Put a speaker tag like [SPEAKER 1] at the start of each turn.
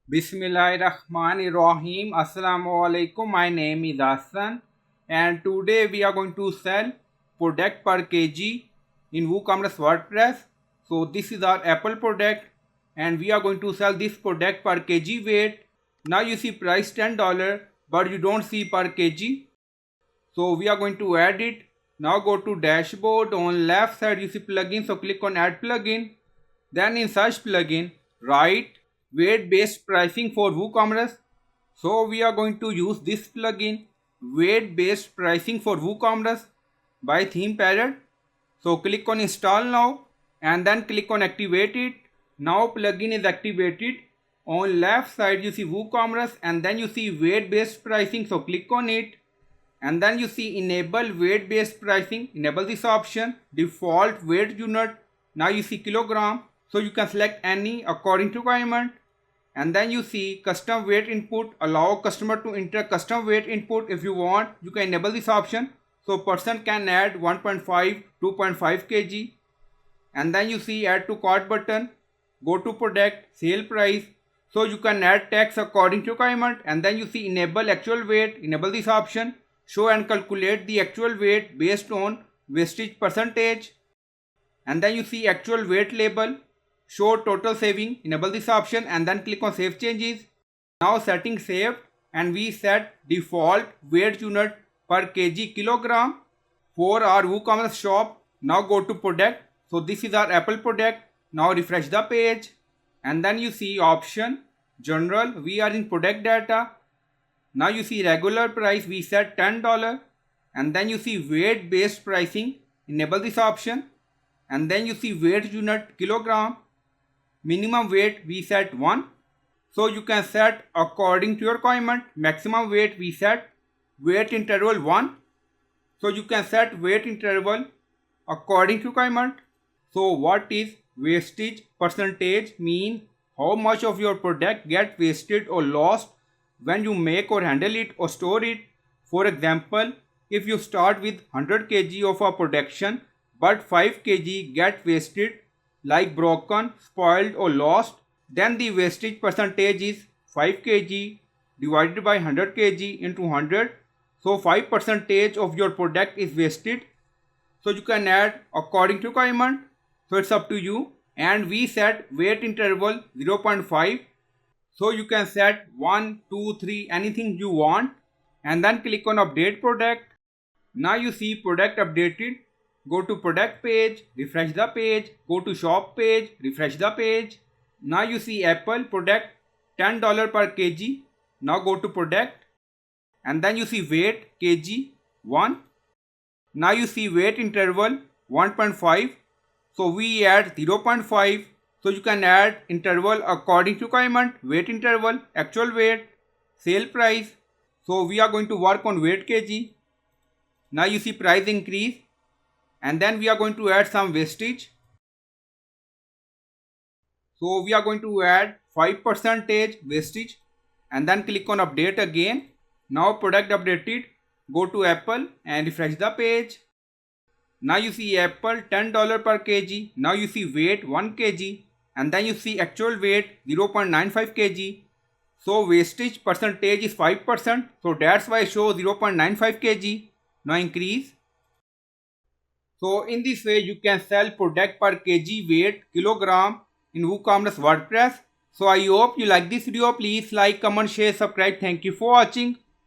[SPEAKER 1] Bismillahirrahmanirrahim. Assalamu alaikum. My name is Hassan and today we are going to sell product per kg in WooCommerce WordPress. So this is our Apple product and we are going to sell this product per kg weight. Now you see price $10 but you don't see per kg. So we are going to add it. Now go to dashboard. On left side you see plugin, so click on add plugin. Then in search plugin write weight based pricing for WooCommerce. So we are going to use this plugin, weight based pricing for WooCommerce by theme parrot. So click on install now and then click on activate it. Now plugin is activated. On left side you see WooCommerce and then you see weight based pricing, so click on it. And then you see enable weight based pricing, enable this option. Default weight unit, now you see kilogram, so you can select any according to requirement. And then you see custom weight input, allow customer to enter custom weight input. If you want, you can enable this option, so person can add 1.5 2.5 kg. And then you see add to cart button, go to product, sale price, so you can add tax according to requirement. And then you see enable actual weight, enable this option, show and calculate the actual weight based on wastage percentage. And then you see actual weight label, show total saving, enable this option and then click on save changes. Now setting saved and we set default weight unit per kg kilogram for our WooCommerce shop. Now go to product, so this is our Apple product. Now refresh the page and then you see option general, we are in product data. Now you see regular price, we set $10 and then you see weight based pricing, enable this option. And then you see weight unit kilogram, minimum weight we set 1, so you can set according to your requirement. Maximum weight we set weight interval 1, so you can set weight interval according to requirement. So what is wastage percentage? Mean how much of your product get wasted or lost when you make or handle it or store it. For example, if you start with 100 kg of a production but 5 kg get wasted, like broken, spoiled or lost, then the wastage percentage is 5 kg divided by 100 kg into 100. So 5% of your product is wasted. So you can add according to requirement, so it's up to you. And we set weight interval 0.5, so you can set 1, 2, 3, anything you want. And then click on update product. Now you see product updated. Go to product page, refresh the page, go to shop page, refresh the page. Now you see Apple product $10 per kg. Now go to product and then you see weight kg 1. Now you see weight interval 1.5, so we add 0.5, so you can add interval according to requirement, weight interval, actual weight, sale price. So we are going to work on weight kg. Now you see price increase and then we are going to add some wastage. So we are going to add 5% wastage and then click on update again. Now product updated, go to Apple and refresh the page. Now you see Apple $10 per kg. Now you see weight 1 kg and then you see actual weight 0.95 kg. So wastage percentage is 5%, so that's why I show 0.95 kg. Now increase. So in this way you can sell product per kg weight kilogram in WooCommerce WordPress. So I hope you like this video. Please like, comment, share, subscribe. Thank you for watching.